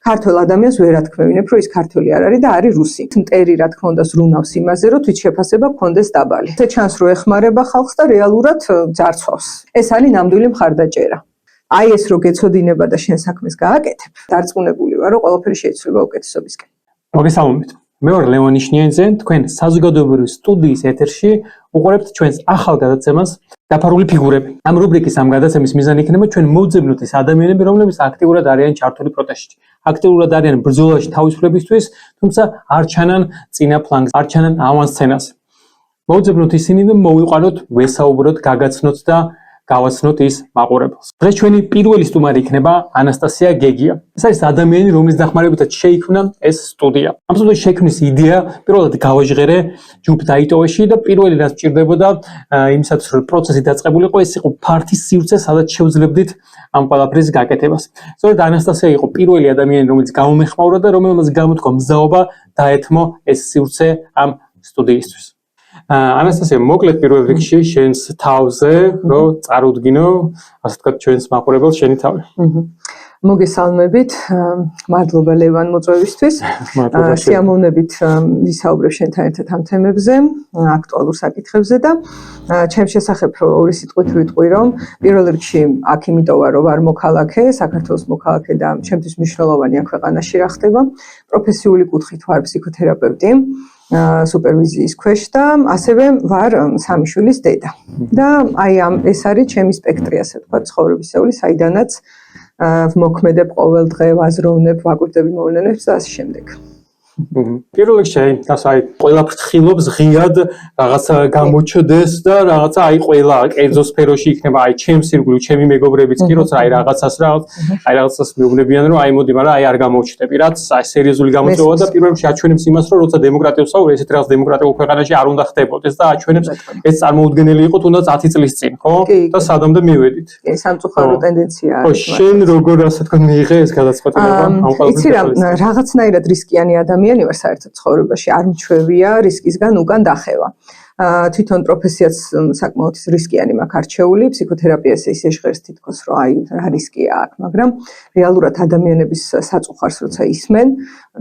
ქართველ ადამიანს ვერ ათქმევინებ, რომ ის ქართველი არ არის და არის რუსი. მტერი რა თქმა უნდა ზრუნავს იმაზე, რომ თვით შეფასება გქონდეს დაბალი. ეს ჩანს რომ ეხმარება ხალხს და რეალურად ძარცვავს. ეს არის ნამდვილი მხარდაჭერა. აი ეს რო გეცოდინება და შენ საქმეს გააკეთებ, დარწმუნებული ვარ, რომ ყველაფერი შეიძლება უკეთესობისკენ. მოგესალმებით. მე ვარ ლევონი შნიენძე, თქვენ საზოგადოებრივი სტუდიის ეთერში უყურებთ ჩვენს ახალ გადაცემას დაფარული ფიგურები. ამ რუბრიკის ამ გადაცემის მიზანი იქნება ჩვენ მოვძებნოთ ის ადამიანები, რომლებიც აქტიურად არიან ჩართული პროტესტში. აქტიურად არიან ბრძოლაში თავისუფლებისთვის, თუმცა არ ჩანან წინა ფლანგზე, არ ჩანან ავანსცენაზე. მოვძებნოთ ისინი და მოვიყვანოთ, ვესაუბროთ, გაგაცნოთ და გავაცნოთ ის მაყურებელს. დღეს ჩვენი პირველი სტუმარი იქნება ანასტასია გეგია. ეს არის ადამიანი, რომლის დახმარებითაც შეიქმნა ეს სტუდია. ამ სტუდიის შექმნის იდეა პირველად გავაჟღერე ჯგუფ დაიტოვეში და პირველი რაც ჭირდებოდა იმისათვის რომ პროცესი დაწყებულიყო, ეს იყო ფართი სივრცე, სადაც შევძლებდით ამ ყველაფრის გაკეთებას. სწორედ ანასტასია იყო პირველი ადამიანი, რომელიც გამომეხმაურა და რომელმაც გამოთქვა მზაობა დაეთმო ეს სივრცე ამ სტუდიისთვის. ანასტასია, მოკლედ პირველ რიგში შენს თავზე, რომ წარუდგინო, ასე ვთქვათ, ჩვენს მაყურებელს შენი თავი. მოგესალმებით, მადლობა ლევან მოწვევისთვის. სიამოვნებით ვისაუბრებ შენთან ერთად ამ თემებზე, აქტუალურ საკითხებზე და ჩემს შესახებ ორი სიტყვით ვიტყვი, რომ პირველ რიგში აქ იმიტომ ვარ, რომ ვარ მოქალაქე, საქართველოს მოქალაქე და ჩემთვის მნიშვნელოვანია ქვეყანაში რა ხდება. პროფესიული კუთხით ვარ ფსიქოთერაპევტი. სუპერვიზიის ქვეშ და ასევე ვარ სამი შვილის დედა. და აი ეს არის ჩემი სპექტრი, ასე ვთქვათ, ცხოვრებისეული, საიდანაც ვმოქმედებ ყოველ დღე, ვაზროვნებ, ვაკვირდები მოვლენებს და ასე შემდეგ. პირველ რიგში აი ყველა ფრთხილობს ღიად რაღაცა გამოჩდეს და რაღაცა აი ყველა კერძო სფეროში იქნება აი ჩემს ირგვლივ ჩემი მეგობრებიც კი როცა აი რაღაცას მეუბნებიან რომ აი მოდი მაგრამ აი არ გამოჩდები რაც აი სერიოზული გამოწვევა და პირველ რიგში აჩვენებს იმას რომ როცა დემოკრატიას ვსაუბრობ ესეთ რაღაც დემოკრატიულ ქვეყანაში არ უნდა ხდებოდეს და აჩვენებს ეს წარმოუდგენელი იყო თუნდაც 10 წლის წინ ხო და სადამდე მივედით. კი, სამწუხარო ტენდენცია არის. ხო, შენ როგორ ასე თქვა მიიღე ეს გადაწყვეტილება ამ ყველაფრის? იცი რა, რაღაცნაირად რისკიანი ადამიანი ვარ საერთოდ ცხოვრებაში, არ მჩვევია რისკისგან უკან დახევა. თვითონ პროფესიაც საკმაოდ რისკიანი მაქვს არჩეული, ფსიქოთერაპიას ისე ჟღერს თითქოს რომ აი რა რისკია აქ, მაგრამ რეალურად ადამიანების საწუხარს როცა ისმენ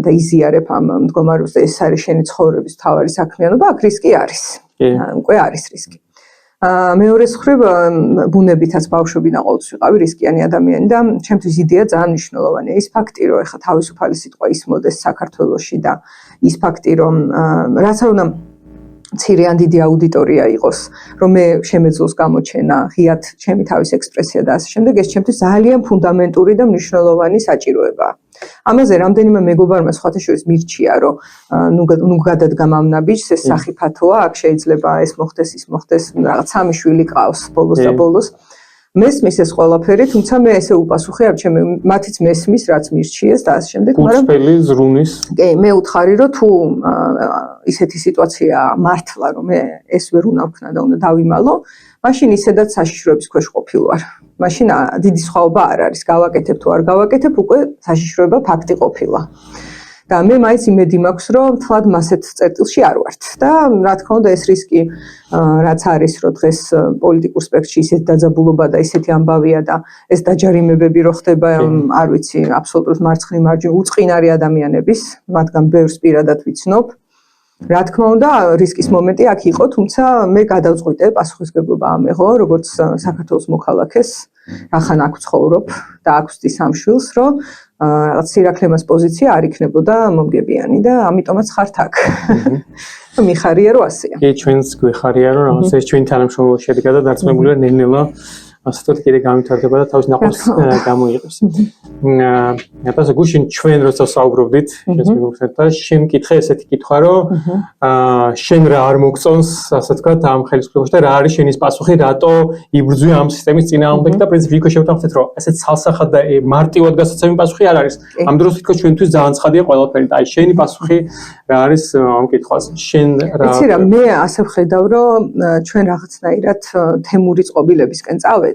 და იზიარებ ამ მდგომარეობას და ეს არის შენი ცხოვრების მთავარი საქმიანობა, აქ რისკი არის. უკვე არის რისკი. მეორე მხრივ ბუნებითაც ბავშვობიდან ყოველთვის ვიყავი რისკიანი ადამიანი და ჩემთვის იდეა ძალიან მნიშვნელოვანია. ის ფაქტი, რომ ეხლა თავისუფალი სიტყვა ისმოდეს საქართველოში და ის ფაქტი, რომ რაც არ უნდა მცირე ან დიდი აუდიტორია იყოს, რომ მე შემეძლოს გამოჩენა, ღიად ჩემი თავის ექსპრესია და ასე შემდეგ, ეს ჩემთვის ძალიან ფუნდამენტური და მნიშვნელოვანი საჭიროებაა. ამაზე რამდენიმე მეგობარმა სხვათა შორის მირჩია, რომ ნუ გადადგა მამნა ბიჭს, ეს სახიფათოა, აქ შეიძლება ეს მოხდეს, ის მოხდეს, რაღაც სამი შვილი ყავს ბოლოს და ბოლოს. მესმის ეს ყველაფერი, თუმცა მე ესე უპასუხე არ ჩემ მათიც მესმის, რაც მირჩიეს და ასე შემდეგ, მაგრამ უცხელი ზრუნის. კი, მე უთხარი, რომ თუ ისეთი სიტუაცია მართლა, რომ მე ეს ვერ უნდა ვქნა და უნდა დავიმალო, მაშინ ისედაც საშიშროების ქვეშ ყოფილვარ. მაშინ დიდი სხვაობა არ არის, გავაკეთებ თუ არ გავაკეთებ, უკვე საშიშროება ფაქტი ყოფილა. და მე მაინც იმედი მაქვს, რომ თლად მასეთ წერტილში არ ვართ. და რა თქმა უნდა, ეს რისკი რაც არის, რომ დღეს პოლიტიკურ სპექტრში ისეთი დაძაბულობა და ისეთი ამბავია და ეს დაჯარიმებები რო ხდება, არ ვიცი, აბსოლუტურად მარცხნივ მარჯვნივ უწყინარი ადამიანების, მათგან ბევრს პირადად ვიცნობ. რა თქმა უნდა, რისკის მომენტი აქ იყო, თუმცა მე გადავწყვიტე პასუხისმგებლობა ამეღო, როგორც საქართველოს მოქალაქეს, რახან აქ ვცხოვრობ და აქ ვსდი სამ შვილს, რომ რაღაც სირაქლემას პოზიცია არ იქნებოდა მომგებიანი და ამიტომაც ხართ აქ. მიხარია რომ ასეა. კი, ჩვენს გვიხარია რომ რაღაც ეს ჩვენი თანამშრომლობა შედგა და დარწმუნებულია ნელ-ნელა ასე ვთქვათ, კიდე გამვითარდება და თავის ნაყოფს გამოიღებს. ნატასა გუშინ ჩვენ როცა საუბრობდით, და შენ მკითხე ესეთი კითხვა, რომ შენ რა არ მოგწონს, ასე ვთქვათ, ამ ხელისუფლებაში და რა არის შენის პასუხი, რატო იბრძვი ამ სისტემის წინააღმდეგ და პრინციპი იქ შევთანხმდით, რომ ესეთ ცალსახად და მარტივად გასაცემი პასუხი არ არის. ამ დროს თითქოს ჩვენთვის ძალიან ცხადია ყველაფერი და აი შენი პასუხი რა არის ამ კითხვაზე. შენ რა იცი რა, მე ასე ვხედავ, რომ ჩვენ რაღაცნაირად თემური წყობილებისკენ წავედით.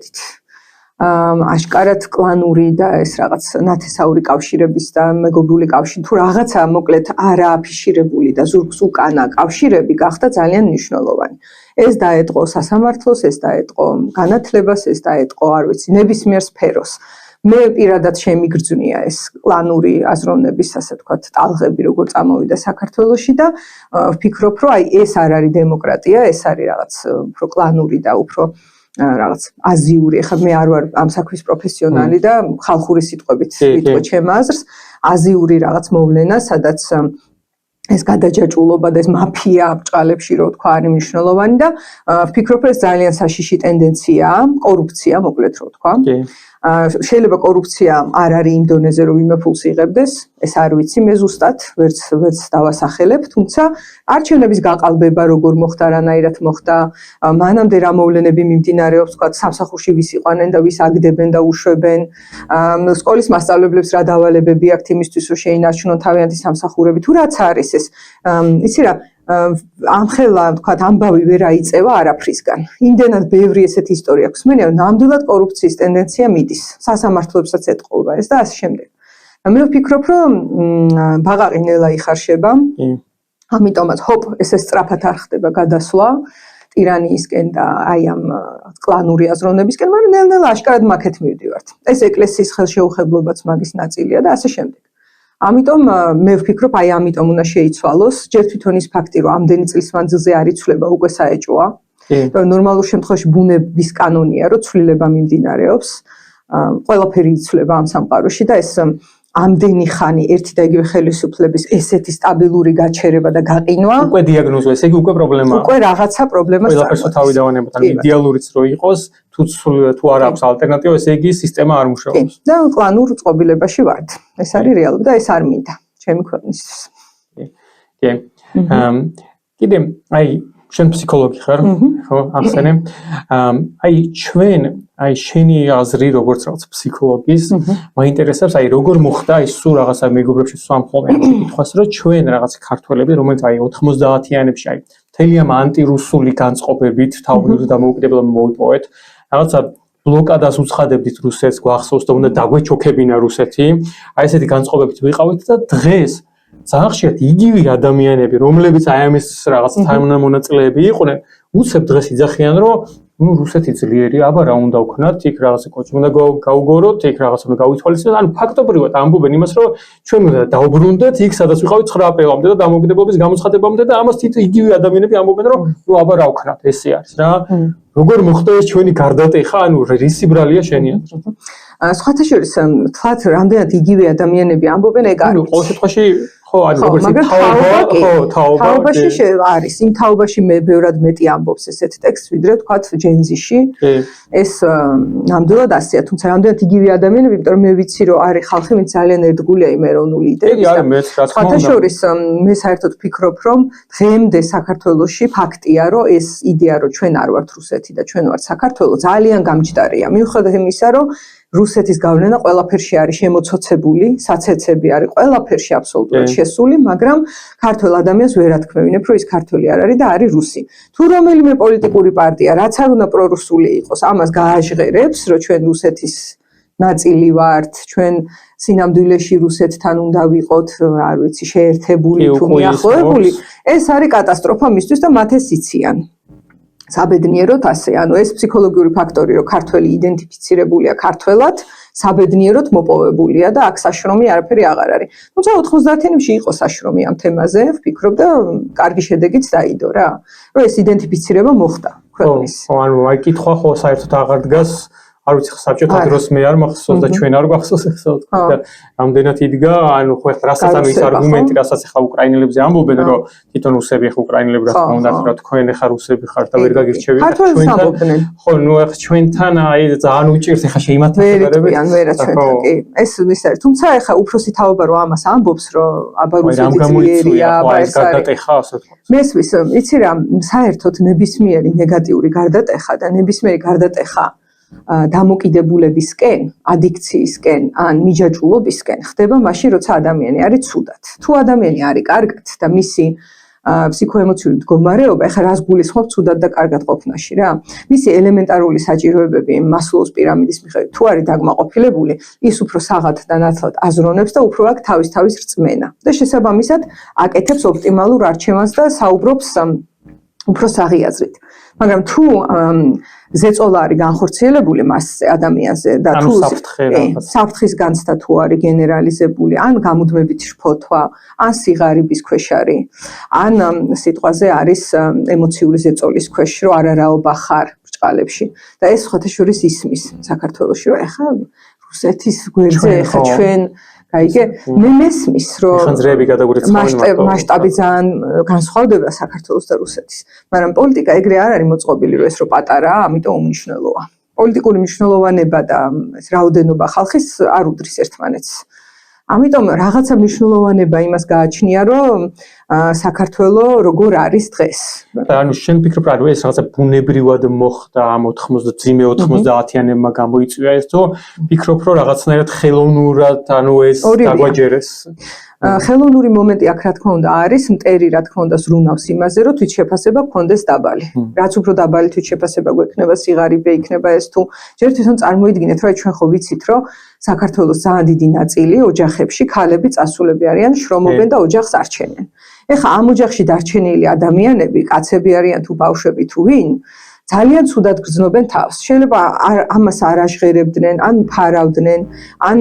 აშკარად კლანური და ეს რაღაც ნათესაური კავშირების და მეგობრული კავშირი თუ რაღაცა მოკლედ არა აფიშირებული და ზურგს უკანა კავშირები გახდა ძალიან მნიშვნელოვანი. ეს დაეტყო სასამართლოს, ეს დაეტყო განათლებას, ეს დაეტყო არ ვიცი ნებისმიერ სფეროს. მე პირადად შემიგრძვნია ეს კლანური აზროვნების, ასე ვთქვათ, ტალღები, როგორ წამოვიდა საქართველოში და ვფიქრობ, რომ აი ეს არ არის დემოკრატია, ეს არის რაღაც უფრო კლანური და უფრო რაღაც აზიური. ეხლა მე არ ვარ ამ საქმის პროფესიონალი და ხალხური სიტყვებით ვიტყვი ჩემ აზრს, აზიური რაღაც მოვლენა, სადაც ეს გადაჯაჭვულობა და ეს მაფია ბჭყალებში რო თქვა არის მნიშვნელოვანი და ვფიქრობ, ეს ძალიან საშიში ტენდენციაა, კორუფცია, მოკლედ რო თქვა. შეიძლება კორუფცია არ არის იმ დონეზე, რომ ვინმე ფულს იღებდეს, ეს არ ვიცი მე ზუსტად, ვერც დავასახელებ, თუმცა არჩევნების გაყალბება როგორ მოხდა, რანაირად მოხდა, მანამდე რა მოვლენები მიმდინარეობს, თქვა სამსახურში ვის იყვანენ და ვის აგდებენ და უშვებენ, სკოლის მასწავლებლებს რა დავალებები აქვთ იმისთვის, რომ შეინარჩუნონ თავიანთი სამსახურები, თუ რაც არის ეს, იცი რა, ამხელა თქვათ ამბავი ვერ აიწევა არაფრისგან. იმდენად ბევრი ესეთი ისტორია აქვს. მე ნამდვილად კორუფციის ტენდენცია მიდის. სასამართლოებსაც ეთყობა ეს და ასე შემდეგ. მე ვფიქრობ, რომ ბაყაყი ნელა იხარშება. ამიტომაც ჰოპ, ესე სწრაფად არ ხდება გადასვლა ტირანიისკენ და აი ამ კლანური აზროვნებისკენ, მაგრამ ნელ-ნელა აშკარად მაქეთ მივდივართ. ეს ეკლესიის ხელშეუხებლობაც მაგის ნაწილია და ასე შემდეგ. ამიტომ მე ვფიქრობ, აი ამიტომ უნდა შეიცვალოს. ჯერ თვითონ ის ფაქტი, რომ ამდენი წლის მანძილზე არ იცვლება, უკვე საეჭვოა. ნორმალურ შემთხვევაში ბუნების კანონია, რომ ცვლილება მიმდინარეობს. ყველაფერი იცვლება ამ სამყაროში და ეს ამდენი ხანი ერთი და იგივე ხელისუფლების ესეთი სტაბილური გაჩერება და გაყინვა. უკვე დიაგნოზა, ესე იგი უკვე პრობლემაა. უკვე რაღაცა პრობლემას ყველაფერს თავი დავანებოთ, ან იდეალურიც რო იყოს, თუ არ აქვს ალტერნატივა, ესე იგი სისტემა არ მუშაობს. და კლანურ წყობილებაში ვართ. ეს არის რეალობა და ეს არ მინდა ჩემი ქვეყნისთვის. კი. კიდე აი შენ ფსიქოლოგი ხარ, ხო, ახსენე. აი ჩვენ, აი შენი აზრი როგორც რაღაც ფსიქოლოგის, მაინტერესებს აი როგორ მოხდა ის სულ რაღაცა მეგობრებში სვამხოლმე კითხვას, რომ ჩვენ რაღაც ქართველები, რომელიც აი 90-იანებში აი მთელი ამ ანტირუსული განწყობებით თავბრუს დამოუკიდებლობა მოიპოვეთ, რაღაცა ბლოკადას უცხადებდით რუსეთს, გვახსოვს და უნდა დაგვეჩოქებინა რუსეთი. აი ესეთი განწყობებით ვიყავით და დღეს ძალიან ხშირად იგივე ადამიანები, რომლებიც აი ამის რაღაც თანამონაწილეები იყვნენ, უცებ დღეს იძახიან, რომ ნუ რუსეთი ძლიერია, აბა რა უნდა ვქნათ, იქ რაღაცა კოჭი უნდა გაუგოროთ, იქ რაღაცა უნდა გავითვალისწინოთ. ანუ ფაქტობრივად ამბობენ იმას, რომ ჩვენ უნდა დავბრუნდეთ იქ, სადაც ვიყავით 9 აპრილამდე და დამოუკიდებლობის გამოცხადებამდე და ამას იგივე ადამიანები ამბობენ, რომ ნუ აბა რა ვქნათ, ესე არის რა. როგორ მოხდა ეს ჩვენი გარდატეხა, ანუ რის ბრალია შენი აზრით? სხვათა შორის, თქვათ, რამდენად იგივე ადამიანები ამბობენ, ეგ არის. ნუ ყოველ შემთხვევაში ხო, ანუ როგორც თაობაში არის. იმ თაობაში მე ბევრად მეტი ამბობს ესეთ ტექსტს, ვიდრე თქვათ ჯენზიში. ეს ნამდვილად ასეა, თუმცა რამდენად იგივე ადამიანები, იმიტომ რომ მე ვიცი, რომ არის ხალხი, ვინც ძალიან ერთგულია იმ ეროვნული იდეების და სხვათა შორის მე საერთოდ ვფიქრობ, რომ დღემდე საქართველოში ფაქტია, რომ ეს იდეა, რომ ჩვენ არ ვართ რუსეთი და ჩვენ ვართ საქართველო, ძალიან გამჯდარია. მიუხედავად იმისა, რომ რუსეთის გავლენა ყველაფერში არის შემოცოცებული, საცეცები არის ყველაფერში აბსოლუტურად შესული, მაგრამ ქართველ ადამიანს ვერ ათქმევინებ, რომ ის ქართველი არ არის და არის რუსი. თუ რომელიმე პოლიტიკური პარტია, რაც არ უნდა პრორუსული იყოს, ამას გააჟღერებს, რომ ჩვენ რუსეთის ნაწილი ვართ, ჩვენ სინამდვილეში რუსეთთან უნდა ვიყოთ, არ ვიცი, შეერთებული თუ მიახლოებული, ეს არის კატასტროფა მისთვის და მათ ეს იციან. საბედნიეროდ ასე, ანუ ეს ფსიქოლოგიური ფაქტორი, რომ ქართველი იდენტიფიცირებულია ქართველად, საბედნიეროდ მოპოვებულია და აქ საშრომი არაფერი აღარ არის. თუმცა 90-იანებში იყო საშრომი ამ თემაზე, ვფიქრობ და კარგი შედეგიც დაიდო რა, რომ ეს იდენტიფიცირება მოხდა ქვეყნის. ხო, ანუ აი კითხვა ხო საერთოდ აღარ დგას, არ ვიცი საბჭოთა დროს მე არ მახსოვს და ჩვენ არ გვახსოვს ახლა თქვა და რამდენად იდგა, ანუ ხო ახლა რასაც ანუ ის არგუმენტი, რასაც ახლა უკრაინელებზე ამბობენ, რომ თვითონ რუსები ახლა უკრაინელები რა თქმა უნდა, რა თქვენ ახლა რუსები ხართ და ვერ გაგირჩევით ჩვენთან. ხო, ნუ ახლა ჩვენთან აი ძალიან უჭირს ახლა შეიმართებარები. ვერა ჩვენთან კი. ეს ის არის. თუმცა ახლა უფროსი თაობა რომ ამას ამბობს, რომ აბა რუსეთი ძლიერია, აბა ეს გარდატეხა ასე თქვა. მესვის, იცი რა, საერთოდ ნებისმიერი ნეგატიური გარდატეხა და ნებისმიერი გარდატეხა დამოკიდებულებისკენ, ადიქციისკენ, ან მიჯაჭვულობისკენ ხდება მაშინ, როცა ადამიანი არის ცუდად. თუ ადამიანი არის კარგად და მისი ფსიქოემოციური მდგომარეობა, ეხლა რას გულისხმობ ცუდად და კარგად ყოფნაში რა? მისი ელემენტარული საჭიროებები მასლოუს პირამიდის მიხედვით თუ არის დაგმაყოფილებული, ის უფრო საღად და ნათლად აზროვნებს და უფრო აქვს თავის რწმენა. და შესაბამისად აკეთებს ოპტიმალურ არჩევანს და საუბრობს უფრო საღიაზრით. მაგრამ თუ ზეწოლა არის განხორციელებული მასზე ადამიანზე და თუ საფრთხის განცდა თუ არის გენერალიზებული, ან გამუდმებით შფოთვა, ან სიღარიბის ქვეშ არის, ან სიტყვაზე არის ემოციური ზეწოლის ქვეშ, რომ არარაობა ხარ ბრჭყალებში. და ეს ხოთაშორის ისმის საქართველოში, რომ ეხა რუსეთის გვერდზე ეხა ჩვენ გაიგე, მე მესმის, რომ მასშტაბი ძალიან განსხვავდება საქართველოს და რუსეთის. მაგრამ პოლიტიკა ეგრე არ არის მოწყობილი, რომ ეს რო პატარაა, ამიტომ უმნიშვნელოა. პოლიტიკური მნიშვნელოვანება და რაოდენობა ხალხის არ უდრის ერთმანეთს. ამიტომ რაღაცა მნიშვნელოვანება იმას გააჩნია, რომ საქართველოს როგორ არის დღეს. ანუ შენ ფიქრობ, რომ ეს რაღაცა ბუნებრივად მოხდა ამ 90-იანებმა გამოიწვია ეს, თუ ფიქრობ, რომ რაღაცნაირად ხელოვნურად ანუ ეს დაგვაჯერეს? ხელოვნური მომენტი აქ რა თქმა უნდა არის, მტერი რა თქმა უნდა ზრუნავს იმაზე, რომ თვითშეფასება გქონდეს დაბალი. რაც უფრო დაბალი თვითშეფასება გვექნება, სიღარიბე იქნება ეს თუ ჯერ თვითონ წარმოიდგინეთ, რომ ჩვენ ხო ვიცით, რომ საქართველოს ძალიან დიდი ნაწილი ოჯახებში ქალები წასულები არიან, შრომობენ და ოჯახს არჩენენ. ეხლა ამ ოჯახში დარჩენილი ადამიანები, კაცები არიან თუ ბავშვები თუ ვინ, ძალიან ცუდად გრძნობენ თავს. შეიძლება ამას არ აჟღერებდნენ, ან ფარავდნენ, ან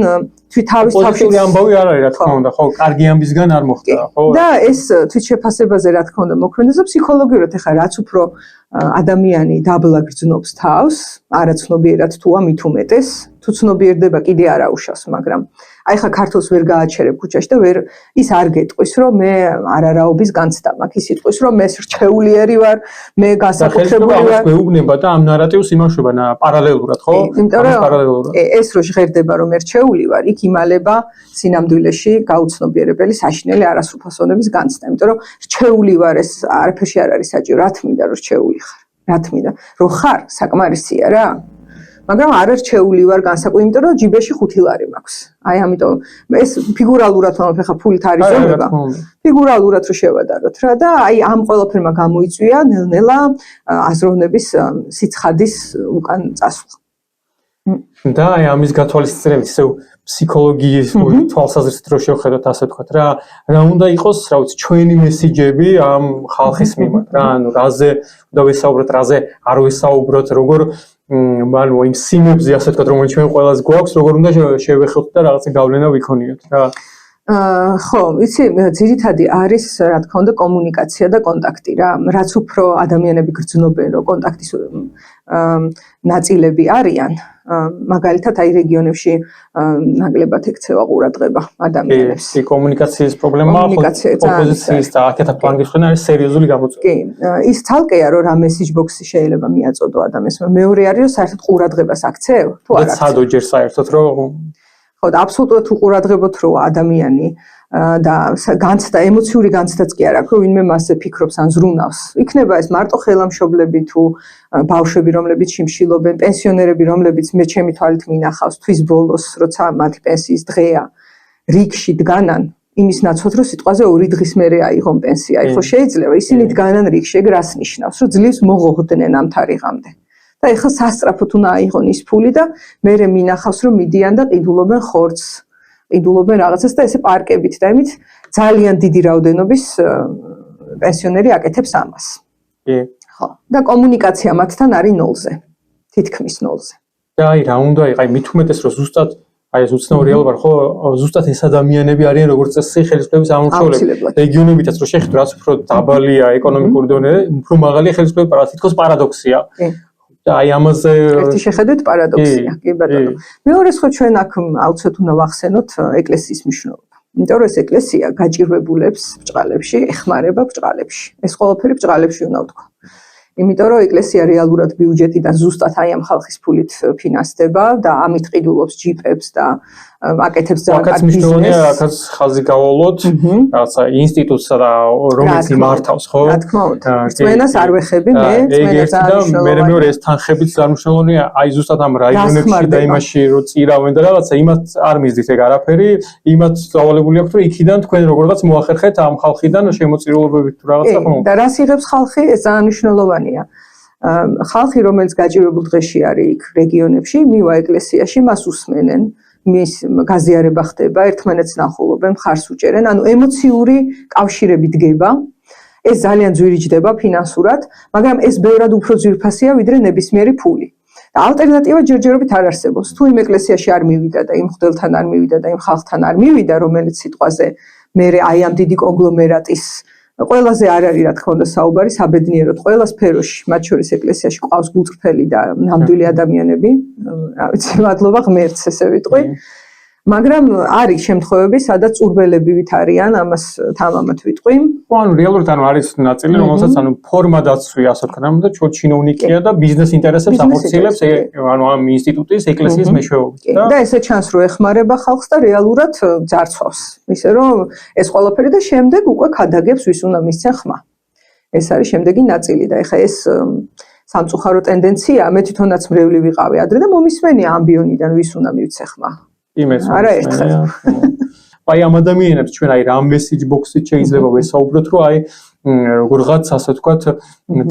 თავის თავში ამბავი არ არის რა თქმა უნდა, ხო, კარგი ამბისგან არ მოხდა, ხო? და ეს თვითშეფასებაზე რა თქმა უნდა მოქმედებს და ფსიქოლოგიურად ეხლა რაც უფრო ადამიანი დაბლა გრძნობს თავს, არაცნობიერად თუ ამით უმეტეს, თუ ცნობიერდება კიდე არ აუშავს, მაგრამ აი ხა ქართულს ვერ გააჩერებ ქუჩაში და ვერ ის არ გეტყვის, რომ მე არარაობის განცდა მაქვს, ის იტყვის, რომ მე რჩეულიერი ვარ, მე განსაკუთრებული ვარ. გვეუბნება და ამ ნარატივს იმაშვება პარალელურად, ხო? იმიტომ რომ ეს რო ჟღერდება, რომ მე რჩეული ვარ, იქ იმალება სინამდვილეში გაუცნობიერებელი საშინელი არასრულფასოვნების განცდა. იმიტომ რომ რჩეული ვარ, ეს არაფერში არ არის საჭირო, რა თმინდა რომ რჩეული ხარ? რა თმინდა? რომ ხარ საკმარისია რა. მაგრამ არ რჩეული ვარ განსაკუთრებით, იმიტომ რომ ჯიბეში 5 ლარი მაქვს. აი ამიტომ ეს ფიგურალურად ვამბობ, ხა ფულით არის ზომება. ფიგურალურად რო შევადაროთ რა და აი ამ ყველაფერმა გამოიწვია ნელ-ნელა აზროვნების სიცხადის უკან წასვლა. და აი ამის გათვალისწინებით ისევ ფსიქოლოგიის თვალსაზრისით რო შევხედოთ, ასე ვთქვათ რა, რა უნდა იყოს, რა ვიცი, ჩვენი მესიჯები ამ ხალხის მიმართ რა, ანუ რაზე უნდა ვესაუბროთ, რაზე არ ვესაუბროთ, როგორ ანუ იმ სიმებზე ასე ვთქვათ, რომელიც ჩვენ ყველას გვაქვს, როგორ უნდა შევეხოთ და რაღაცა გავლენა ვიქონიოთ რა. ხო, იცი, ძირითადი არის, რა თქმა უნდა, კომუნიკაცია და კონტაქტი რა. რაც უფრო ადამიანები გრძნობენ, რომ კონტაქტის ნაწილები არიან, მაგალითად აი რეგიონებში ნაკლებად ექცევა ყურადღება ადამიანებს. კი, კომუნიკაციის პრობლემა ოპოზიციის და აქეთა ფლანგისგან არის სერიოზული გამოწვევა. კი, ის ცალკეა რომ რა message box-ი შეიძლება მიაწოდო ადამიანს, მეორე არის რომ საერთოდ ყურადღებას აქცევ, თუ არა. და ცადო ჯერ საერთოდ რომ ხო, და აბსოლუტურად უყურადღებოთ რომ ადამიანი და განცდა, ემოციური განცდაც კი არ აქვს, რომ ვინმე მასზე ფიქრობს ან ზრუნავს. იქნება ეს მარტო ხელამშობლები თუ ბავშვები, რომლებიც შიმშილობენ, პენსიონერები, რომლებიც მე ჩემი თვალით მინახავს თვის ბოლოს, როცა მათი პენსიის დღეა, რიგში დგანან, იმის ნაცვლად, რომ სიტყვაზე 2 დღის მერე აიღონ პენსია. ხო შეიძლება ისინი დგანან რიგში, ეგ რას ნიშნავს, რომ ძლივს მოღოხდნენ ამ თარიღამდე. და ეხლა სასწრაფოდ უნდა აიღონ ის ფული და მერე მინახავს, რომ მიდიან და ყიდულობენ ხორცს, ყიდულობენ რაღაცას და ესე პარკებით და იმით ძალიან დიდი რაოდენობის პენსიონერი აკეთებს ამას. კი. ხო. და კომუნიკაცია მათთან არის ნოლზე. თითქმის ნოლზე. და აი რა უნდა აი მით უმეტეს რომ ზუსტად აი ეს უცნაური ალბათ ხო ზუსტად ეს ადამიანები არიან როგორც წესი ხელისუფლების ამომრჩევლები. რეგიონებითაც რო შეხედოთ, რაც უფრო დაბალია ეკონომიკური დონე, უფრო მაღალია ხელისუფლების პარადოქსია, თითქოს პარადოქსია. და აი ამაზე ერთი შეხედვით პარადოქსია, კი ბატონო. მეორეს ხო ჩვენ აქ აუცილებლად უნდა ვახსენოთ ეკლესიის მნიშვნელობა. იმიტომ რომ ეს ეკლესია გაჭირვებულებს ბრჭყალებში, ეხმარება ბრჭყალებში. ეს ყველაფერი ბრჭყალებში უნდა ვთქვა. იმიტომ რომ ეკლესია რეალურად ბიუჯეტიდან ზუსტად აი ამ ხალხის ფულით ფინანსდება და ამით ყიდულობს ჯიპებს და აკეთებს ძალიან კარგ ბიზნესს. აქაც ხაზი გავალოთ, რაღაცა ინსტიტუტსა და რომელიც იმართავს, ხო? რა თქმა უნდა. წმენას არ ვეხები მე, წმენას არ მე მეორე ეს თანხებიც წარმოშნელია, აი ზუსტად ამ რაიონებში და იმაში რო წირავენ და რაღაცა იმათ არ მიზდით ეგ არაფერი, იმათ დავალებული აქვს რომ იქიდან თქვენ როგორღაც მოახერხეთ ამ ხალხიდან შემოწირულობებით თუ რაღაცა ხო? და რას იღებს ხალხი, ეს ძალიან მნიშვნელოვანია. ხალხი რომელიც გაჭირვებულ დღეში არის იქ რეგიონებში, მივა ეკლესიაში, მას უსმენენ. მის გაზიარება ხდება, ერთმანეთს ნახულობენ, მხარს უჭერენ, ანუ ემოციური კავშირები დგება ეს ძალიან ძვირიჯდება ფინანსურად, მაგრამ ეს ბევრად უფრო ძვირფასია ვიდრე ნებისმიერი ფული. და ალტერნატივა ჯერჯერობით არ არსებობს. თუ იმ ეკლესიაში არ მივიდა და იმ მღვდელთან არ მივიდა და იმ ხალხთან არ მივიდა, რომელიც სიტყვაზე მე აი ამ დიდი კონგლომერატის ყველაზე არ არის რა თქმა უნდა საუბარი საბედნიეროდ ყველა სფეროში, მათ შორის ეკლესიაში ყავს გულწრფელი და ნამდვილი ადამიანები, რა ვიცი, მადლობა ღმერთს ესე ვიტყვი. მაგრამ არის შემთხვევები, სადაც ურბელებივით არიან, ამას თამამად ვიტყვი. ანუ რეალურად არის ნაწილი, რომელსაც ფორმა დაცვია, ასე ვქნა, და ჩინოვნიკია და ბიზნეს ინტერესებს ახორციელებს ამ ინსტიტუტის ეკლესიის მეშვეობით. და ესე ჩანს, რომ ეხმარება ხალხს და რეალურად ძარცვავს. ისე რომ ეს ყველაფერი და შემდეგ უკვე ქადაგებს ვის უნდა მისცენ ხმა. ეს არის შემდეგი ნაწილი და ეხლა ეს სამწუხარო ტენდენცია, მე თვითონაც მრევლი ვიყავი ადრე და მომისმენია ამბიონიდან ვის უნდა მივცე ხმა. არა ერთხელ. აი ამ ადამიანებს ჩვენ აი რამ message box-ით შეიძლება ვესაუბროთ, რომ აი როგორღაც ასე ვთქვათ,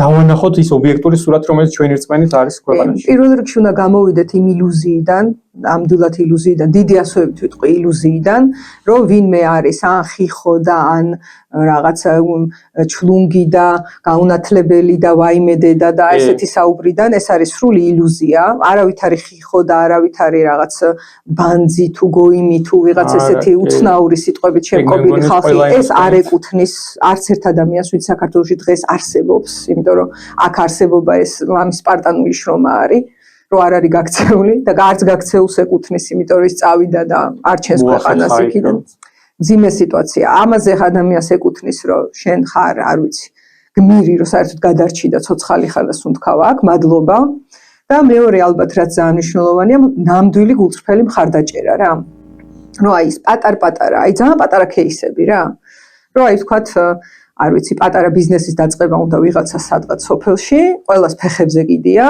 დავანახოთ ის ობიექტური სურათი, რომელიც ჩვენი რწმენით არის ქვეყანაში. პირველ რიგში უნდა გამოვიდეთ იმ ილუზიიდან, ამდვილად ილუზიიდან, დიდი ასოებით ვიტყვი ილუზიიდან, რომ ვინმე არის ან ხიხო და ან რაღაცა ჩლუნგი და გაუნათლებელი და ვაიმედედა და ესეთი საუბრიდან, ეს არის სრული ილუზია. არავით არის ხიხო და არავით არის რაღაც ბანძი თუ გოიმი თუ ვიღაც ესეთი უცნაური სიტყვებით შემკობილი ხალხი, ეს არ ეკუთვნის არც ერთ ადამიანს, ვინც საქართველოში დღეს არსებობს, იმიტომ რომ აქ არსებობა ეს ამის სპარტანული შრომა არის. რომ არ არის გაქცეული და არც გაქცეულს ეკუთვნის, იმიტომ რომ ის წავიდა და არჩენს ქვეყანას იქიდან. ძიმე სიტუაცია. ამაზე ადამიანს ეკუთვნის, რომ შენ ხარ, არ ვიცი, გმირი, რომ საერთოდ გადარჩი და ცოცხალი ხარ და სუნთქავა აქ, მადლობა. და მეორე ალბათ რაც ძალიან მნიშვნელოვანია, ნამდვილი გულწრფელი მხარდაჭერა რა. რომ აი ეს პატარ-პატარა, აი ძალიან პატარა кейსები რა. რომ აი ვთქვათ, არ ვიცი, პატარა ბიზნესის დაწყება უნდა ვიღაცა სადღაც სოფელში, ყველას ფეხებზე კიდია.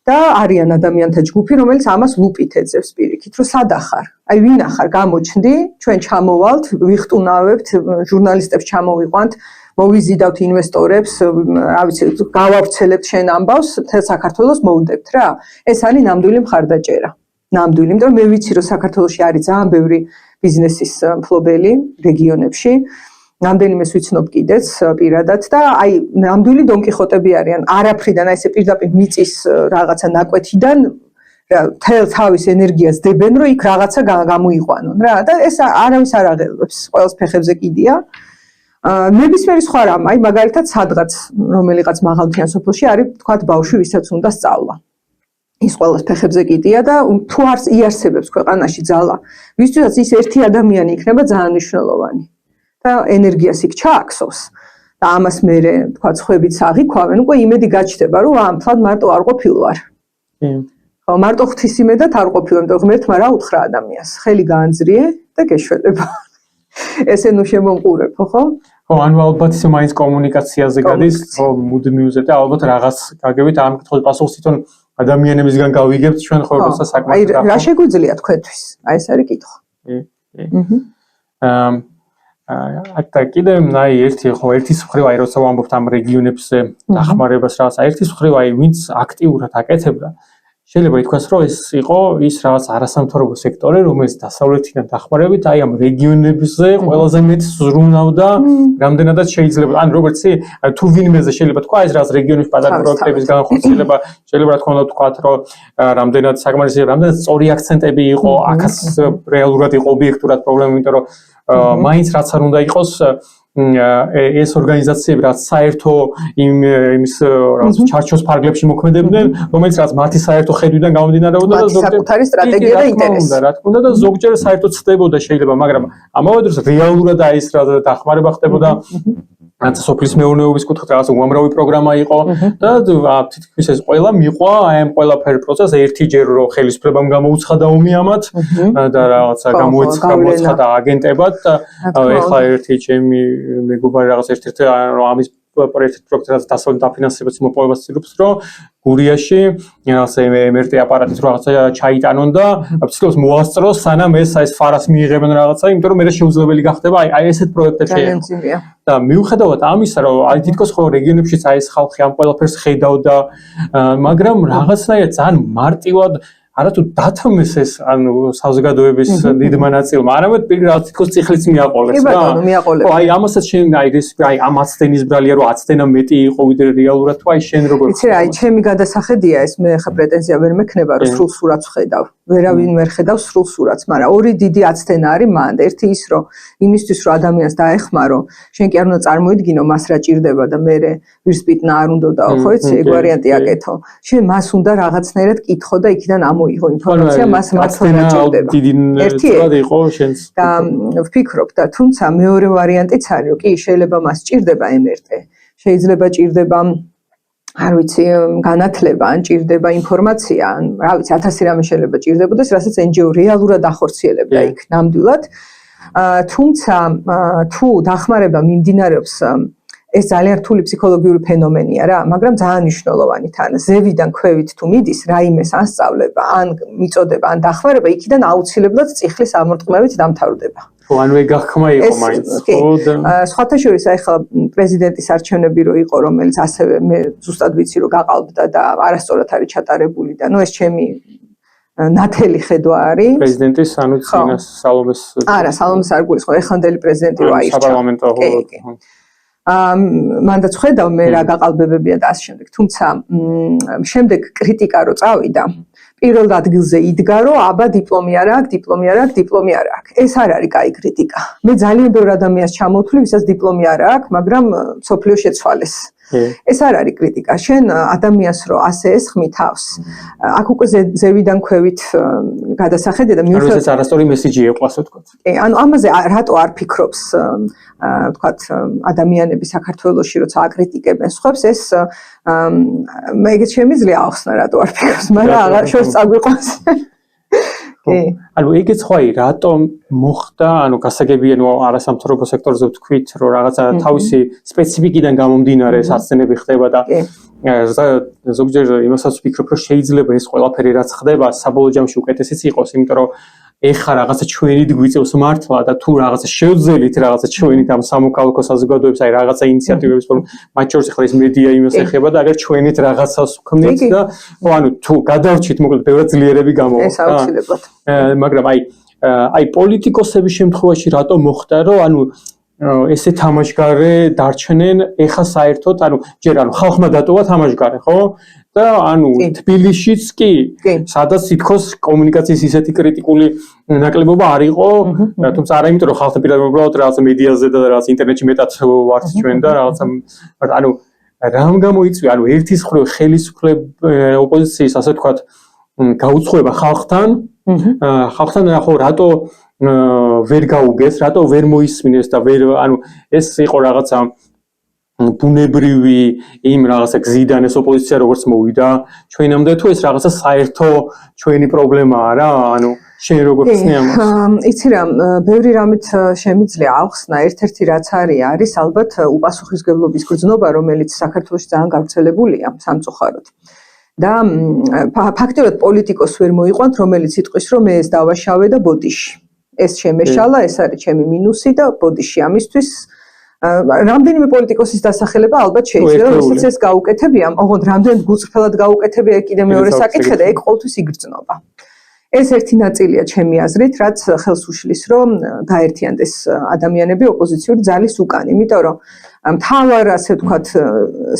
და არიან ადამიანთა ჯგუფი, რომელიც ამას ლუპით ეძებს პირიქით, რომ სად ახარ? აი ვინ ახარ? გამოჩნდი, ჩვენ ჩამოვალთ, ვიხტუნავებთ, ჟურნალისტებს ჩამოვიყვანთ, მოვიზიდავთ ინვესტორებს, რა ვიცი, გავავრცელებთ შენ ამბავს, მთელ საქართველოს მოვდებთ რა. ეს არის ნამდვილი მხარდაჭერა. ნამდვილი, იმიტომ რომ მე ვიცი, რომ საქართველოში არის ძალიან ბევრი ბიზნესის მფლობელი რეგიონებში. რამდენიმეს ვიცნობ კიდეც პირადად და აი ნამდვილი დონკიხოტები არიან არაფრიდან აი ესე პირდაპირ მიწის რაღაცა ნაკვეთიდან თელ თავის ენერგიას დებენ რომ იქ რაღაცა გამოიყვანონ რა და ეს არავის არ აღელვებს ყველას ფეხებზე კიდია ნებისმიერი სხვა რამ აი მაგალითად სადღაც რომელიღაც მაღალმთიან სოფელში არის თქვათ ბავშვი ვისაც უნდა სწავლა ის ყველას ფეხებზე კიდია და თუ არ იარსებებს ქვეყანაში ძალა ვისთვისაც ის ერთი ადამიანი იქნება ძალიან მნიშვნელოვანი და ენერგიას იქ ჩააქსოვს და ამას მე თქვა ხვებით აღიქვავენ უკვე იმედი გაჩნდება რომ ამთლად მარტო არ ყოფილვარ ხო მარტო ღვთისმედად არ ყოფილვარ იმიტომ ღმერთმა რა უთხრა ადამიანს ხელი გაანძრიე და გეშველება ესე ნუ შემომყურებ ხო ხო ანუ ალბათ ისე მაინც კომუნიკაციაზე გადის ხო მუდმივზე და ალბათ რაღაც გაგებით ამ კითხვის პასუხს თვითონ ადამიანებისგან გავიგებთ ჩვენ ხო როცა საკმაოდ აი რა შეგვიძლია თქვენთვის აი ეს არის კითხვა აკთა კიდე აი ერთის მხრივ აი როცა ვამბობთ ამ რეგიონებზე დახმარებას რაღაცა ერთის მხრივ აი ვინც აქტიურად აკეთებდა შეიძლება ითქვას რომ ეს იყო ის რაღაც არასამთავრობო სექტორი რომელიც დასავლეთიდან დახმარებით აი ამ რეგიონებზე ყველაზე მეტ ზრუნავდა რამდენადაც შეიძლება ან როგორც თუ ვინმეზე შეიძლება თქვა ეს რაღაც რეგიონის პატარა პროექტების განხორციელება შეიძლება რა თქმა უნდა თქვა რომ რამდენად საკმარისი რამდენად სწორი აქცენტები იყო აქაც რეალურად იყო ობიექტურად პრობლემა იმიტომ რომ მაინც რაც არ უნდა იყოს ეს ორგანიზაციები რაც საერთო იმის რაღაც ჩარჩოს ფარგლებში მოქმედებდნენ რომელიც რაც მათი საერთო ხედვიდან გამომდინარეობდა და ზოგჯერ საკუთარი სტრატეგია და ინტერესი რა თქმა უნდა და ზოგჯერ საერთოდ ცდებოდა შეიძლება მაგრამ ამავე დროს რეალურად აი ეს რა დახმარება ხდებოდა რაც სოფლის მეურნეობის კუთხით რაღაც უამრავი პროგრამა იყო და თითქმის ეს ყველა მიყვა აი ამ ყველაფერ პროცესს ერთიჯერ რომ ხელისუფლებამ გამოუცხადა ომი ამათ და რაღაცა გამოუცხადა აგენტებად და ეხლა ერთი ჩემი მეგობარი რაღაც ერთ-ერთი რომ ამის პროექტს დასავლეთ დაფინანსებას მოპოვებას ცდილობს რომ გურიაში რაღაცა MRT აპარატით რაღაცა ჩაიტანონ და ცდილობს მოასწროს სანამ ეს ფარას მიიღებენ რაღაცა იმიტომ რომ მე შეუძლებელი გახდება აი ესეთ პროექტებში და მიუხედავად ამისა რომ აი თითქოს ხო რეგიონებშიც აი ეს ხალხი ამ ყველაფერს ხედავდა მაგრამ რაღაცნაირად ძალიან მარტივად არა თუ დათმეს ეს ანუ საზოგადოების დიდმა ნაწილმა, არამედ პირდაპირ თითქოს წიხლიც მიაყოლეს რა. კი ბატონო, მიაყოლეს. აი ამასაც შენ აი ამ აცდენის ბრალია რომ აცდენა მეტი იყო ვიდრე რეალურად თუ აი შენ როგორ იცი რა, აი ჩემი გადასახედია ეს, მე ხა პრეტენზია ვერ მექნება რომ სრულ სურათს ხედავ. ვერავინ ვერ ხედავს სრულ სურათს, მაგრამ ორი დიდი აცდენა არის მანდ. ერთი ის რომ იმისთვის რომ ადამიანს დაეხმარო, შენ კი არ უნდა წარმოიდგინო მას რა ჭირდება და მე ვირსპიტნა არ უნდაო, ხო იცი, ეგ ვარიანტი აკეთო. შენ მას უნდა რაღაცნაირად კითხო და იქიდან ამოიღო ინფორმაცია, მას მართლა ჭირდება. ერთი იყო შენს და ვფიქრობ და თუმცა მეორე ვარიანტიც არის, რომ კი შეიძლება მას ჭირდება MRT. შეიძლება ჭირდება არ ვიცი, განათლება, ან ჭირდება ინფორმაცია, ან რა ვიცი, 1000 რამე შეიძლება ჭირდებოდეს, რასაც NGO რეალურად ახორციელებდა იქ ნამდვილად. თუმცა თუ დახმარება მიმდინარეობს, ეს ძალიან რთული ფსიქოლოგიური ფენომენია რა, მაგრამ ძალიან მნიშვნელოვანი თან. ზევიდან ქვევით თუ მიდის, რაიმეს ან სწავლება, ან მიწოდება, ან დახმარება, იქიდან აუცილებლად წიხლის ამორტყმებით დამთავრდება. ანუ ეგ ახმა იყო მაინც, ხო და სხვათა შორის აი ხა პრეზიდენტის არჩევნები რო იყო, რომელიც ასევე მე ზუსტად ვიცი რომ გაყალბდა და არასწორად არის ჩატარებული და ნუ ეს ჩემი ნათელი ხედვა არის პრეზიდენტის ანუ წინას სალომეს არა სალომეს არ გულისხმობ ეხანდელი პრეზიდენტი რო აირჩა საპარლამენტო მანდაც ხედავ მე რა გაყალბებებია და ასე შემდეგ თუმცა შემდეგ კრიტიკა რო წავიდა პირველ ადგილზე იდგა რომ აბა დიპლომი არ აქვს ეს არ არის კაი კრიტიკა მე ძალიან ბევრ ადამიანს ჩამოვთვლი ვისაც დიპლომი არ აქვს მაგრამ სოფლიო შეცვალეს ეს არ არის კრიტიკა შენ ადამიანს რო ასე ესხმი თავს აქ უკვე ზევიდან ქვევით გადასახედე და მიუხედავად ეს არასწორი მესიჯი იყო ასე ვთქვათ ანუ ამაზე რატო არ ფიქრობს ვთქვათ ადამიანები საქართველოში როცა აკრიტიკებენ სხვებს ეს მე ეგეც შემიძლია ახსნა რატო არ ფიქრობს მაგრამ აღარ შორს წაგვიყვანს ანუ ეგეც ხო აი რატომ მოხდა ანუ გასაგებია ნუ არასამთავრობო სექტორზე ვთქვით რომ რაღაცა თავისი სპეციფიკიდან გამომდინარე საცდენები ხდება და ზოგჯერ იმასაც ვფიქრობ რომ შეიძლება ეს ყველაფერი რაც ხდება საბოლოო ჯამში უკეთესიც იყოს იმიტომ რომ ეხა რაღაცა ჩვენით გვიწევს მართლა და თუ რაღაცა შევძელით რაღაცა ჩვენით ამ სამოქალაქო საზოგადოებას აი რაღაცა ინიციატივების ფორმით მათ შორის ახლა ეს მედია იმას ეხება და აგერ ჩვენით რაღაცას ვქმნით და ანუ თუ გადავრჩით მოკლედ ბევრად ძლიერები გამოვა ეს აუცილებლად მაგრამ აი პოლიტიკოსების შემთხვევაში რატომ მოხდა რომ ანუ ესე თამაშგარე დარჩნენ ეხა საერთოდ ანუ ჯერ ანუ ხალხმა დატოვა თამაშგარე ხო და ანუ თბილისშიც კი სადაც თითქოს კომუნიკაციის ისეთი კრიტიკული ნაკლებობა არ იყო თუმცა არა იმიტომ რომ ხალხთან პირდაპირ უბრალოდ რაღაც მედიაზე და რაღაც ინტერნეტში მეტად ვართ ჩვენ და რაღაცა ანუ რამ გამოიწვია ანუ ერთის მხრივ ხელისუფლებ ოპოზიციის ასე ვთქვათ გაუცხოება ხალხთან ხო რატო ვერ გაუგეს, რატო ვერ მოისმინეს და ვერ ანუ ეს იყო რაღაცა ბუნებრივი იმ რაღაცა გზიდან ეს ოპოზიცია როგორც მოვიდა ჩვენამდე თუ ეს რაღაცა საერთო ჩვენი პრობლემაა რა ანუ შენ როგორ ხსნი ამას იცი რა ბევრი რამით შემიძლია ახსნა ერთ-ერთი რაც არის ალბათ უპასუხისმგებლობის გრძნობა რომელიც საქართველოში ძალიან გავრცელებულია სამწუხაროდ და ფაქტობრივად პოლიტიკოს ვერ მოიყვანთ რომელიც იტყვის რომ მე ეს დავაშავე და ბოდიში ეს შემეშალა ეს არის ჩემი მინუსი და ბოდიში ამისთვის რამდენიმე პოლიტიკოსის დასახელება ალბათ შეიძლება ვისაც ეს გაუკეთებია ოღონდ რამდენად გულწრფელად გაუკეთებია კიდე მეორე საკითხი და ეგ ყოველთვის იგრძნობა ეს ერთი ნაწილია ჩემი აზრით რაც ხელს უშლის რომ გაერთიანდეს ადამიანები ოპოზიციური ძალის უკან იმიტომ რომ მთავარ ასე ვთქვათ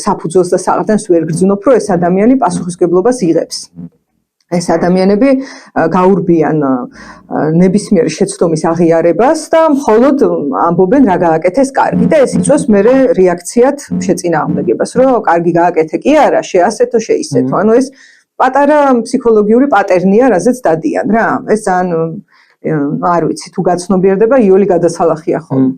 საფუძველს და საყრდენს ვერ გრძნობ რომ ეს ადამიანი პასუხისმგებლობას იღებს ეს ადამიანები გაურბიან ნებისმიერი შეცდომის აღიარებას და მხოლოდ ამბობენ რა გააკეთეს კარგი და ეს იწვევს მერე რეაქციად შეწინააღმდეგებას რომ კარგი გააკეთე კი არა შეასეთო შეისეთო ანუ ეს პატარა ფსიქოლოგიური პატერნია რაზეც დადიან რა ეს ძალიან არ ვიცი თუ გაცნობიერდება იოლი გადასალახია ხოლმე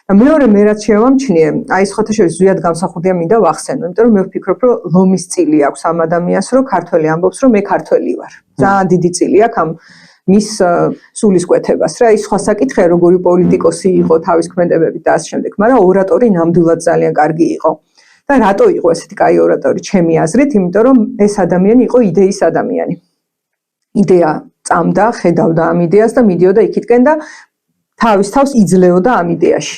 და მეორე მე რაც შევამჩნიე აი სხვათა შორის ზვიად გამსახურდია მინდა ვახსენო იმიტომ რომ მე ვფიქრობ რომ ლომის წილი აქვს ამ ადამიანს რომ ქართველი ამბობს რომ მე ქართველი ვარ ძალიან დიდი წილი აქვს ამ მის სულისკვეთებას რა ის სხვა საკითხია როგორი პოლიტიკოსი იყო თავის ქმედებებით და ასე შემდეგ მაგრამ ორატორი ნამდვილად ძალიან კარგი იყო და რატო იყო ესეთი კაი ორატორი ჩემი აზრით იმიტომ რომ ეს ადამიანი იყო იდეის ადამიანი იდეა წამდა ხედავდა ამ იდეას და მიდიოდა იქითკენ და თავის თავს იძლეოდა ამ იდეაში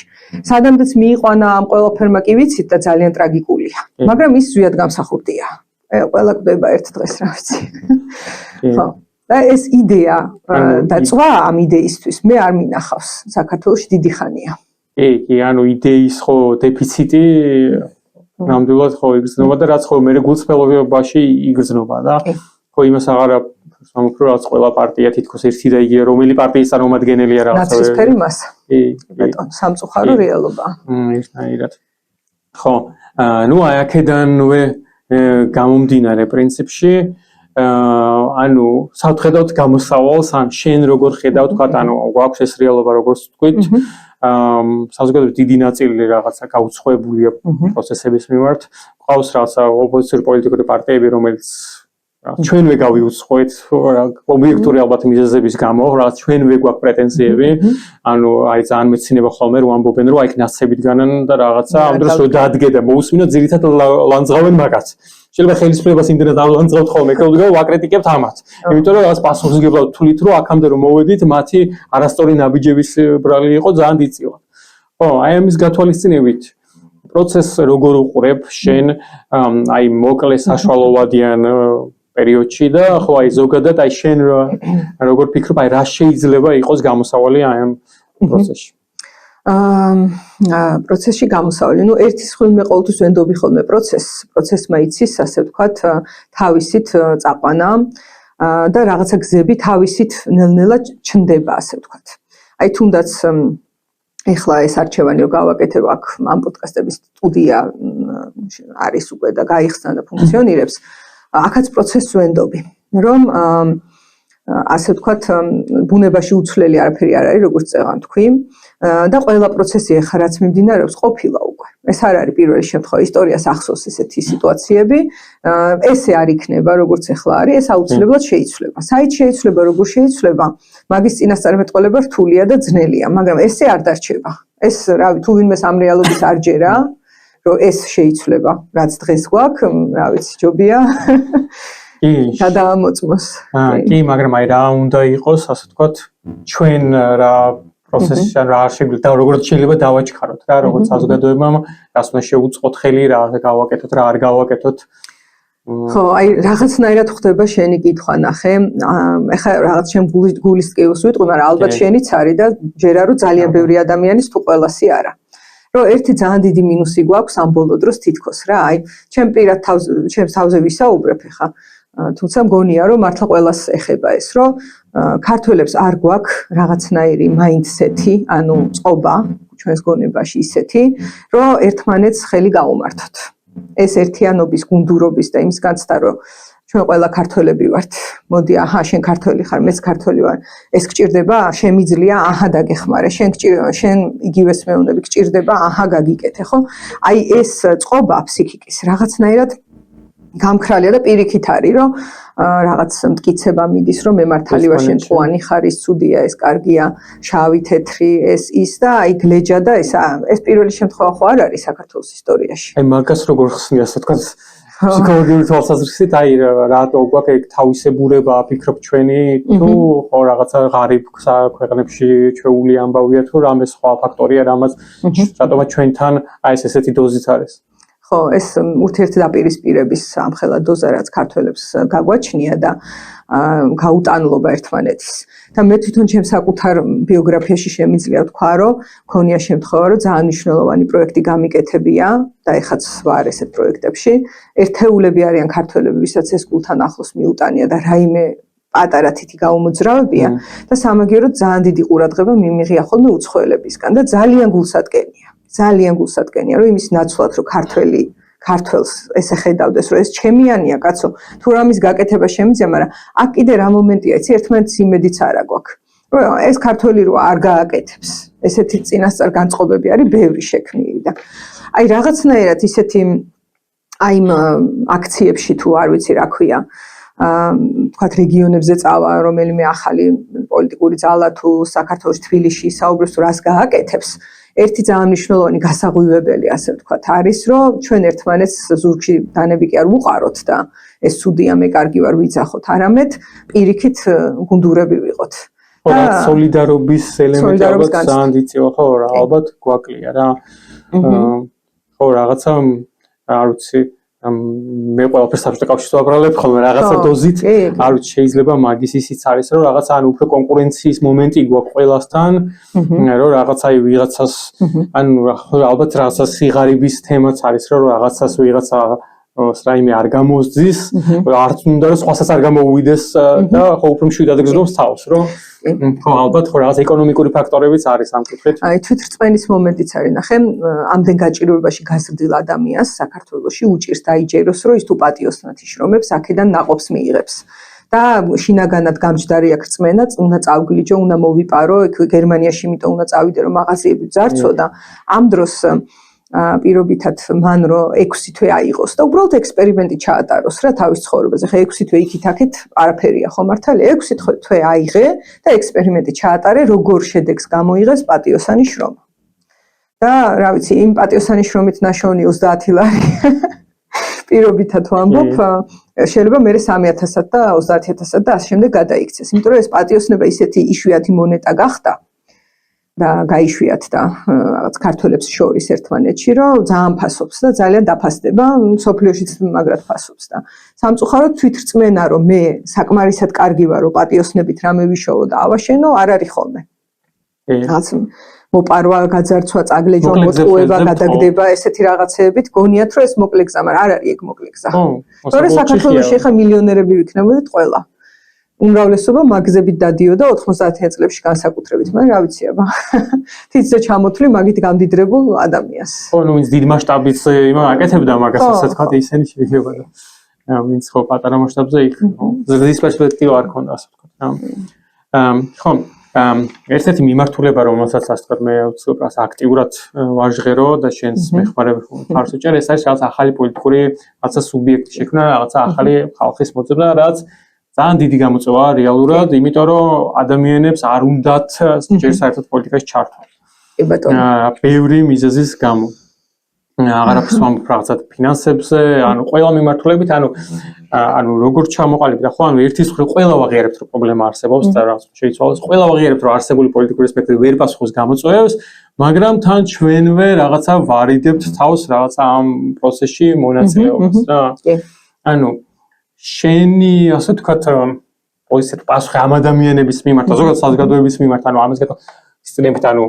სადამდეც მიიყვანა ამ ყველაფერმა კი ვიცით და ძალიან ტრაგიკულია მაგრამ ის ზვიად გამსახურდია ყველა კვდება ერთ დღეს რა ვიცი ხო და ეს იდეა და წვა ამ იდეისთვის მე არ მინახავს საქართველოში დიდი ხანია. კი, ანუ იდეის ხო დეფიციტი ნამდვილად ხო იგრძნობა და რაც ხო მე გულწრფელობაში იგრძნობა და ხო იმას აღარა სამფრო რაც ყველა პარტია თითქოს ერთი და იგივე რომელი პარტიის წარმომადგენელია რაღაცა ნაცრისფერი მასა. კი, ბატონო, სამწუხარო რეალობაა. ერთნაირად. ხო, ნუ აი აქედანვე გამომდინარე პრინციპში ანუ საერთოდ გამოსავალს ან შენ როგორ ხედავ თქვა ანუ გვაქვს ეს რეალობა როგორც თქვით საზოგადოების დიდი ნაწილი რაღაცა გაუცხოებულია პროცესების მიმართ ყავს რაღაცა ოპოზიციური პოლიტიკური პარტიები რომელიც ჩვენვე გავიუცხოეთ ობიექტური ალბათ მიზეზების გამო რაღაც ჩვენვე გვაქვს პრეტენზიები ანუ აი ძალიან მეცინება ხოლმე რომ ამბობენ რომ აი ნაცებით განან და რაღაცა ამ დროს რომ დაადგე და მოусმინო ძირითადად ლანძღავენ მაგაც შეიძლება ხელისუფლებას იმდენად ალანძღავთ ხოლმე რომ ვაკრიტიკებთ ამათ იმიტომ რომ რაღაც პასუხისმგებლად თulit რომ აქამდე რომ მოვედით მათი არასწორი ნაბიჯების ბრალი იყო ძალიან დიწილა ხო აი ამის გათვალისწინებით პროცესს როგორ უყურებ შენ აი მოკლე საშუალოვადიან პერიოდში და ხო აი ზოგადად აი შენ როგორ ფიქრობ აი რა შეიძლება იყოს გამოსავალი აი ამ პროცესში პროცესში გამოსავალი ნუ ერთი სხვი მე ყოველთვის ვენდობი ხოლმე პროცესმა იცის ასე ვთქვათ თავისით წაყვანა და რაღაცა გზები თავისით ნელ-ნელა ჩნდება ასე ვთქვათ აი თუნდაც ეხლა ეს არჩევანი რომ გავაკეთებ აქ ამ პოდკასტების სტუდია არის უკვე და გაიხსნა და ფუნქციონირებს აქაც პროცესს ვენდობი რომ ასე ვთქვათ ბუნებაში უცვლელი არაფერი არ არის როგორც წეღან თქვი და ყველა პროცესი ახლა რაც მიმდინარეობს ყოფილა უკვე ეს არ არის პირველი შემთხვევა ისტორიას ახსოვს ესეთი სიტუაციები ესე არ იქნება როგორც ახლა არის ეს აუცილებლად შეიცვლება საით შეიცვლება როგორ შეიცვლება მაგის წინასწარმეტყველება რთულია და ძნელია მაგრამ ესე არ დარჩება ეს რავი თუ ვინმეს ამ რეალობის არ ჯერა რომ ეს შეიცვლება რაც დღეს გვაქვს რა ვიცი ჯობია გადაამოწმოს კი მაგრამ აი რა უნდა იყოს ასე ვთქვათ ჩვენ რა პროცესში რა არ შეგვიძლია და როგორც შეიძლება დავაჩქაროთ რა როგორც საზოგადოებამ რას უნდა შეუწყოთ ხელი რა გავაკეთოთ რა არ გავაკეთოთ ხო აი რაღაცნაირად ხდება შენი კითხვა ნახე ეხლა რაღაც შენ გულის ტკივილს ვიტყვი მაგრამ ალბათ შენიც არის და ჯერა რომ ძალიან ბევრი ადამიანის თუ ყველასი არა რომ ერთი ძალიან დიდი მინუსი გვაქვს ამ ბოლო დროს თითქოს რა აი ჩემ პირად ჩემს თავზე ვისაუბრებ ეხლა თუმცა მგონია რომ მართლა ყველას ეხება ეს რომ ქართველებს არ გვაქვს რაღაცნაირი მაინდსეთი ანუ წყობა ჩვენს გონებაში ისეთი რომ ერთმანეთს ხელი გაუმართოთ ეს ერთიანობის გუნდურობის და იმის განცდა რომ ჩვენ ყველა ქართველები ვართ მოდი აჰა შენ ქართველი ხარ მეც ქართველი ვარ ეს გჭირდება შემიძლია აჰა დაგეხმარე შენ იგივეს მეუბნები გჭირდება აჰა გაგიკეთე ხო აი ეს წყობა ფსიქიკის რაღაცნაირად გამქრალია და პირიქით არის რომ რაღაც მტკიცება მიდის რომ მე მართალი ვარ შენ წვანი ხარ ის ცუდია ეს კარგია შავი თეთრი ეს ის და აი გლეჯა და ეს პირველი შემთხვევა ხო არ არის საქართველოს ისტორიაში აი მაგას როგორ ხსნი ასე თქვა ფსიქოლოგიური თვალსაზრისით აი რატო გვაქვს ეგ თავისებურება ფიქრობ ჩვენი თუ ხო რაღაცა ღარიბ ქვეყნებში ჩვეული ამბავია თუ რამე სხვა ფაქტორია რამაც რატომაც ჩვენთან აი ესეთი დოზით არის ხო ეს ურთიერთდაპირისპირების ამხელა დოზა რაც ქართველებს გაგვაჩნია და გაუტანლობა ერთმანეთის და მე თვითონ ჩემს საკუთარ ბიოგრაფიაში შემიძლია ვთქვა რომ მქონია შემთხვევა რომ ძალიან მნიშვნელოვანი პროექტი გამიკეთებია და ეხაც ვარ ესეთ პროექტებში ერთეულები არიან ქართველები ვისაც ეს გულთან ახლოს მიუტანია და რაიმე პატარა თითი გაუმოძრავებია და სამაგიეროდ ძალიან დიდი ყურადღება მიმიღია ხოლმე უცხოელებისგან და ძალიან გულსადგენია რომ იმის ნაცვლად რომ ქართველს ესე ხედავდეს რომ ეს ჩემიანია კაცო თუ რამის გაკეთება შემიძლია მაგრამ აქ კიდე რა მომენტია იცი ერთმანეთის იმედიც არა გვაქვს რომ ეს ქართველი რო არ გააკეთებს ესეთი წინასწარ განწყობები არის ბევრი შექმნილი და აი რაღაცნაირად ისეთი აი აქციებში თუ არ ვიცი რა ქვია თქვათ რეგიონებზე წავა რომელიმე ახალი პოლიტიკური ძალა თუ საქართველოს თბილისში ისაუბრებს თუ რას გააკეთებს ერთი ძალიან მნიშვნელოვანი გასაღვივებელი ასე ვთქვათ არის რომ ჩვენ ერთმანეთს ზურგში დანები კი არ ვუყაროთ და ეს ცუდია მე კარგი ვარ ვიძახოთ არამედ პირიქით გუნდურები ვიყოთ და სოლიდარობის ელემენტი ალბათ ძალიან დიწივა ხო რა ალბათ გვაკლია რა ხო რაღაცა არ ვიცი მე ყველაფერს საბჭოთა კავშირს ვაბრალებ ხოლმე რაღაცა დოზით. არ ვიცი, შეიძლება მაგის ისიც არის, რომ რაღაცა ანუ უფრო კონკურენციის მომენტი გვაქვს ყველასთან, რომ რაღაცა ვიღაცას ანუ ალბათ რაღაცა სიღარიბის თემაც არის, რომ რაღაცას ვიღაცა რაიმე არ გამოსძის, არც უნდა რომ სხვასაც არ გამოუვიდეს და ხო უფრო მშვიდად გზნობს თავს, რომ ხო ალბათ ხო რაღაც ეკონომიკური ფაქტორებიც არის ამ კუთხით. აი თვითრწმენის მომენტიც არის, ნახე, ამდენ გაჭირვებაში გაზრდილ ადამიანს საქართველოში უჭირს დაიჯეროს, რომ ის თუ პატიოსნად იშრომებს, აქედან ნაყოფს მიიღებს. და შინაგანად გამჯდარი აქ რწმენა, უნდა წავგლიჯო, უნდა მოვიპარო, გერმანიაში იმიტომ უნდა წავიდე, რომ მაღაზიები ძარცვა და ამ დროს პირობითად მან რო 6 თვე აიღოს და უბრალოდ ექსპერიმენტი ჩაატაროს რა თავის ცხოვრებაზე. ხა 6 თვე იქით-აქეთ არაფერია ხო მართალია? 6 თვე აიღე და ექსპერიმენტი ჩაატარე, როგორ შედეგს გამოიღეს პატიოსანი შრომა. და რა ვიცი, იმ პატიოსანი შრომით ნაშოვნი 30 ლარი პირობითად ვამბობ, შეიძლება მე 3000-ად და 30000-ად და ასე შემდეგ გადაიქცეს. იმიტომ რომ ეს პატიოსნება ისეთი იშვიათი მონეტა გახდა და გაიშვიათ და რაღაც ქართველებს შორის ერთმანეთში, რომ ძალიან ფასობს და ძალიან დაფასდება, სოფლიოშიც მაგრად ფასობს და სამწუხაროდ თვითრწმენა, რომ მე საკმარისად კარგი ვარ, რომ პატიოსნებით რამე ვიშოვო და ავაშენო, არ არის ხოლმე. რაღაც მოპარვა, გაძარცვა, წაგლეჯვა, მოწყუება, გადაგდება, ესეთი რაღაცეებით გონიათ, რომ ეს მოკლე გზა, მაგრამ არ არის ეგ მოკლე გზა. თორე საქართველოში ხა მილიონერები ვიქნებოდეთ ყველა. უმრავლესობა მაგზებით დადიოდა 90-იან წლებში განსაკუთრებით, მაგრამ რა ვიცი აბა. თითზე ჩამოთვლი მაგით გამდიდრებულ ადამიანს. ხო, ნუ ვინც დიდ მასშტაბით აკეთებდა მაგას, ასე ვთქვათ, ისინი შეიძლება და ვინც ხო პატარა მასშტაბზე იქ ზრდის პერსპექტივა არ ქონდა, ასე ვთქვათ. ხო, ერთ-ერთი მიმართულება, რომელსაც ასე ვთქვათ, მე უცებ აქტიურად ვაჟღერო და შენს მეხმარება ფარს უჭერ, ეს არის რაღაც ახალი პოლიტიკური რაღაცა სუბიექტი შექმნა, რაღაცა ახალი ხალხის მოძებნა, რაც ძალიან დიდი გამოწვევა რეალურად, იმიტომ რომ ადამიანებს არ უნდათ ჯერ საერთოდ პოლიტიკაში ჩართვა. კი ბატონო. ბევრი მიზეზის გამო. აღარაფერს ვამბობ რაღაცა ფინანსებზე, ანუ ყველა მიმართულებით, ანუ როგორ ჩამოყალიბდა, ხო, ანუ ერთის მხრივ ყველა ვაღიარებთ, რომ პრობლემა არსებობს და რაღაც შეიცვალოს, ყველა ვაღიარებთ, რომ არსებული პოლიტიკური სპექტრი ვერ პასუხობს გამოწვევებს, მაგრამ თან ჩვენვე რაღაცა ვარიდებთ თავს რაღაცა ამ პროცესში მონაწილეობას რა. ანუ შენი ასე ვთქვათ პოზიციით პასუხი ამ ადამიანების მიმართ, ზოგადად საზოგადოების მიმართ, ანუ ამას გეტყვი სისტემით, ანუ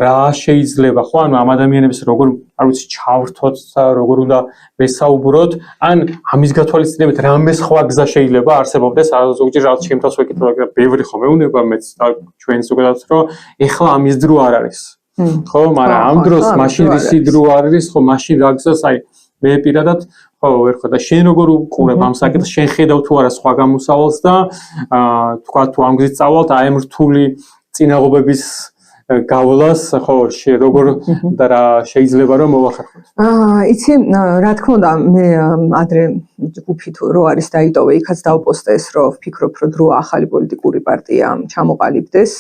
რა შეიძლება ხო, ანუ ამ ადამიანებს როგორ არ ვიცი ჩავრთოთ და როგორ უნდა ვესაუბროთ, ან ამის გათვალისწინებით რამე სხვა გზა შეიძლება არსებობდეს, ზოგჯერ რაღაც შემთხვევას ვეკითხო, მაგრამ ბევრი ხო მეუნება მეც და ჩვენ ზოგადად, რომ ეხლა ამის დრო არ არის. ხო, მაგრამ ამ დროს მაშინ რისი დრო არის, ხო, მაშინ რა გზას, აი მე პირადად ხო ვერ ხედავ და შენ როგორ უყურებ ამ საკითხს, შენ ხედავ თუ არა სხვა გამოსავალს და თქვა თუ ამ გზით წავალთ, აი ამ რთული წინაღობების გავლას ხო როგორ და რა შეიძლება რომ მოვახერხოთ. იცი, რა თქმა უნდა, მე ადრე ჯგუფით რო არის დაიტოვე, იქაც დავპოსტე ეს, რომ ვფიქრობ, რომ დრო ახალი პოლიტიკური პარტია ჩამოყალიბდეს.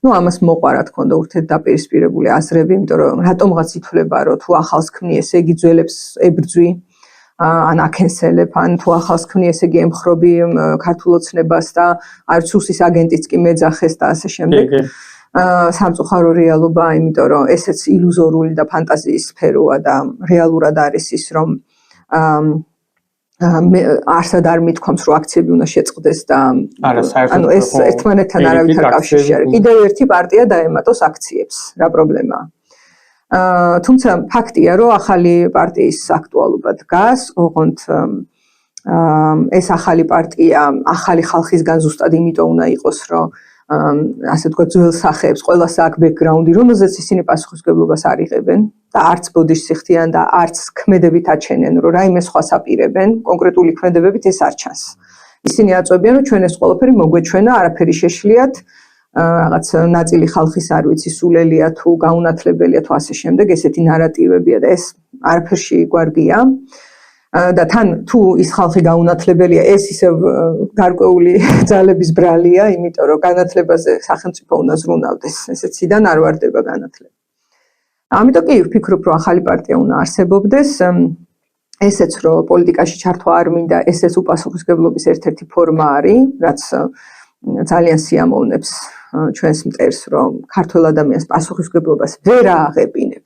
ნუ ამას მოყვა რა თქმა უნდა ურთიერთდაპირისპირებული აზრები, იმიტომ რომ რატომღაც ითვლება, რომ თუ ახალს ქმნი, ესე იგი ძველებს ებრძვი, ან აკენსელებ, ან თუ ახალს ქმნი, ესე იგი ემხრობი ქართულ ოცნებას და არც უსის აგენტიც კი მეძახეს და ასე შემდეგ. სამწუხარო რეალობა, იმიტომ რომ ესეც ილუზორული და ფანტაზიის სფეროა და რეალურად არის ის, რომ არსად არ მithქვამს, რომ აქციები უნდა შეწყდეს და ანუ ეს ერთმანეთთან არავითარ კავშირში არის. კიდევ ერთი პარტია დაემატოს აქციებს, რა პრობლემაა. თუმცა ფაქტია, რომ ახალი პარტიის აქტუალობა დგას, ოღონდ ეს ახალი პარტია ახალი ხალხისგან ზუსტად იმიტომ უნდა იყოს, რომ ასე ვთქვათ, ძველ სახეებს, ყველას აქვს ბექგრაუნდი, რომელზეც ისინი პასუხისმგებლობას არ იღებენ და არც ბოდიშს იხდიან და არც ქმედებით აჩენენ, რომ რაიმე სხვას აპირებენ, კონკრეტული ქმედებებით ეს არ ჩანს. ისინი აწვევიან, რომ ჩვენ ეს ყველაფერი მოგვეჩვენა, არაფერი შეშლიათ, რაღაც ნაწილი ხალხის არ ვიცი, სულელია თუ გაუნათლებელია თუ ასე შემდეგ, ესეთი ნარატივებია და ეს არაფერში გვარგია. და თან თუ ის ხალხი გაუნათლებელია, ეს ისევ გარკვეული ძალების ბრალია, იმიტომ რომ განათლებაზე სახელმწიფო უნდა ზრუნავდეს, ესეციდან არ ვარდება განათლება. ამიტომ კი ვფიქრობ, რომ ახალი პარტია უნდა არსებობდეს, ესეც რომ პოლიტიკაში ჩართვა არ მინდა, ესეც უპასუხისმგებლობის ერთ-ერთი ფორმა არის, რაც ძალიან სიამოვნებს ჩვენს მტერს, რომ ქართველ ადამიანს პასუხისმგებლობას ვერ ააღებინებ.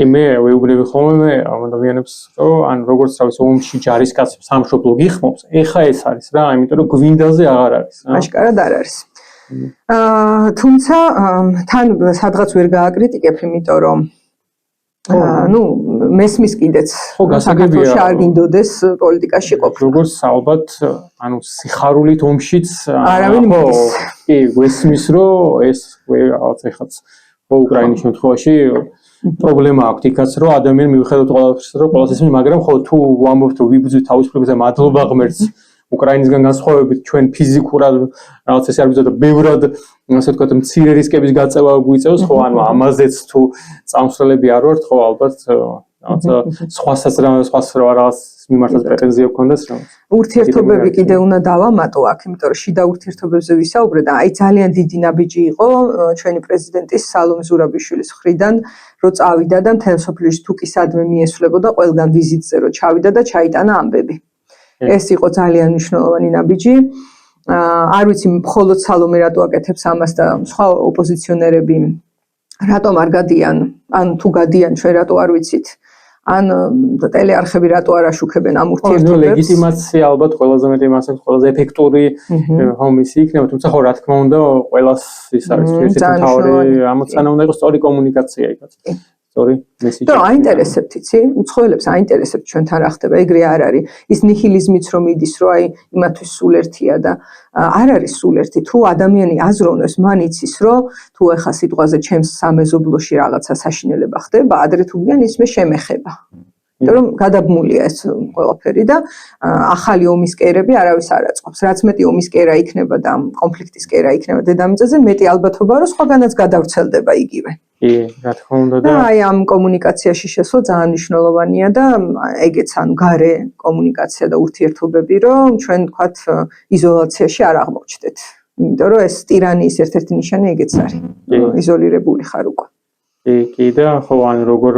მე ვეუბნები ხოლმე ადამიანებს, რომ ან როგორც თავის ომში ჯარისკაცებს სამშობლო გიხმობს, ეხა ეს არის რა, იმიტომ რომ გვინდაზე აღარ არის. აშკარად არ არის. თუმცა თან სადღაც ვერ გააკრიტიკებ, იმიტომ რომ მესმის კიდეც საქართველოში არ გინდოდეს პოლიტიკაში ყოფნა. როგორც ალბათ, სიხარულით ომშიც არავინ მიდის. კი, გვესმის, რომ ეს რაღაც ეხაც უკრაინის შემთხვევაში პრობლემა აქვს იქაც, რომ ადამიანი მივხედოთ ყველაფერს, რომ ყველას ისმის, მაგრამ ხო თუ ვამბობთ, რომ ვიბრძვით თავისუფლებაზე, მადლობა ღმერთს, უკრაინისგან განსხვავებით ჩვენ ფიზიკურად რაღაც ესე არ ვიბრძვით და ბევრად ასე ვთქვათ, მცირე რისკების გაწევა გვიწევს, ხო, ამაზეც თუ წამსვლელები არ ვართ, ხო, ალბათ რაღაცა სხვასაც რაღაც მიმართած პრეტენზია გქონდეს რა. ურთიერთობები კიდე უნდა დავამატო აქ, იმიტომ რომ შიდა ურთიერთობებზე ვისაუბრე და აი ძალიან დიდი ნაბიჯი იყო ჩვენი პრეზიდენტის სალომე ზურაბიშვილის მხრიდან, რომ წავიდა და მთელ მსოფლიოში თუ კი სადმე მიესვლებოდა ყველგან ვიზიტზე რომ ჩავიდა და ჩაიტანა ამბები. ეს იყო ძალიან მნიშვნელოვანი ნაბიჯი. არ ვიცი მხოლოდ სალომე რატო აკეთებს ამას და სხვა ოპოზიციონერები რატომ არ გადიან, ან თუ გადიან ჩვენ რატო არ ვიცით. ან ტელეარხები რატო არ აშუქებენ ამ ურთიერთობებს? ლეგიტიმაცია ალბათ ყველაზე მეტი მას აქვს, ყველაზე ეფექტური ჰომისი იქნება, თუმცა ხო რა თქმა უნდა, ყველას ის არის ერთ-ერთი მთავარი ამოცანა უნდა იყოს სწორი კომუნიკაცია იქაც. სწორი მესიჯი. და აინტერესებთ, იცი? უცხოელებს აინტერესებთ ჩვენთან რა ხდება, ეგრე არ არის. ის ნიჰილიზმიც რომ მიდის, რომ აი იმათვის სულ ერთია და არ არის სულ ერთი. თუ ადამიანი აზროვნებს, მან იცის, რომ თუ ეხა სიტყვაზე ჩემს სამეზობლოში რაღაცა საშინელება ხდება, ადრე თუ გიან ისმე შემეხება. იმიტომ რომ გადაბმულია ეს ყველაფერი და ახალი ომის კერები არავის არ აწყობს. რაც მეტი ომის კერა იქნება და კონფლიქტის კერა იქნება დედამიწაზე, მეტი ალბათობაა, რომ სხვაგანაც გადავრცელდება იგივე. კი, რა თქმა უნდა და აი ამ კომუნიკაციაში შესვლა ძალიან მნიშვნელოვანია და ეგეც გარე კომუნიკაცია და ურთიერთობები, რომ ჩვენ თქვათ იზოლაციაში არ აღმოჩნდეთ. იმიტომ რომ ეს ტირანიის ერთ-ერთი ნიშანი ეგეც არის. იზოლირებული ხარ უკვე. კი და ხო როგორ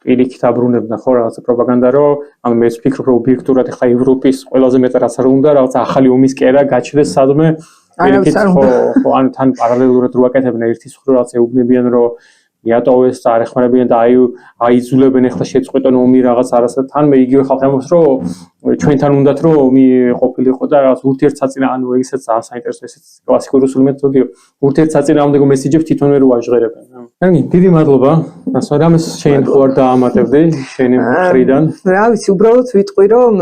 პირიქით აბრუნებდა ხო რაღაცა პროპაგანდა, რომ მეც ვფიქრობ, რომ ობიექტურად ხა ევროპის ყველაზე მეტად რაც არ უნდა რაღაცა ახალი ომის კერა გაჩნდეს სადმე პირიქით ხო თან პარალელურად რო აკეთებენ ერთის მხრივ რაღაც ეუბნებიან, რომ იატოვეს და არ ეხმარებიან და აიძულებენ ახლა შეწყვეტონ ომი რაღაც არასა თან მე იგივე ხალხი ამბობს, რომ ჩვენთან უნდათ რომ ომი ყოფილიყო და რაღაც ურთიერთსაწინა ესეც საინტერესო ესეც კლასიკური რუსული მეთოდია ურთიერთსაწინააღმდეგო მესიჯებს თვითონვე რო აჟღერებენ. დიდი მადლობა. რამეს შენ ხوار დაამატებდი შენი მხრიდან? რა ვიცი, უბრალოდ ვიტყვი რომ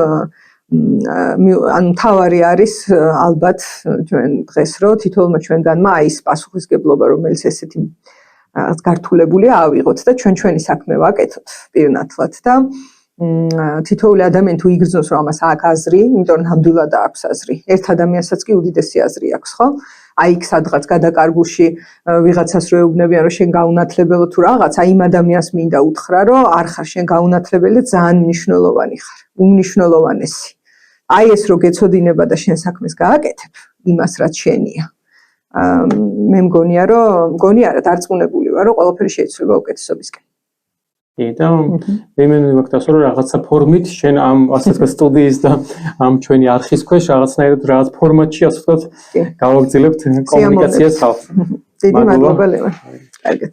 თავარი არის ალბათ ჩვენ დღეს რომ თითოეულმა ჩვენგანმა აი ეს პასუხისგებლობა რომელიც ესეთი გართულებულია ავიღოთ და ჩვენი საქმე ვაკეთოთ პირნათლად და თითოეული ადამიანი თუ იგრძნობს რომ ამას აქვს აზრი, იმიტომ რომ ნამდვილად აქვს აზრი. ერთ ადამიანსაც კი უდიდესი აზრი აქვს, ხო? აი იქ სადღაც გადაკარგულში ვიღაცას რო ეუბნებიან რომ შენ გაუნათლებელო თუ რაღაც, აი იმ ადამიანს მინდა უთხრა რომ არ ხარ შენ გაუნათლებელი, ძალიან მნიშვნელოვანი ხარ, უმნიშვნელოვანესი. აი ეს რო გეცოდინება და შენ საქმეს გააკეთებ, იმას რაც შენია. მე მგონია რა დარწმუნებული ვარ რომ ყველაფერი შეიძლება უკეთესობისკენ. და მე მგონია რომ რაღაცა ფორმით შენ ამ ასე ვთქვათ სტუდიის და ამ ჩვენი არხის ქვეშ რაღაცნაირად რაღაც ფორმატში ასე ვთქვათ გავაგრძელებთ კომუნიკაციას ხალხს. დიდი მადლობა ლევან. კარგად.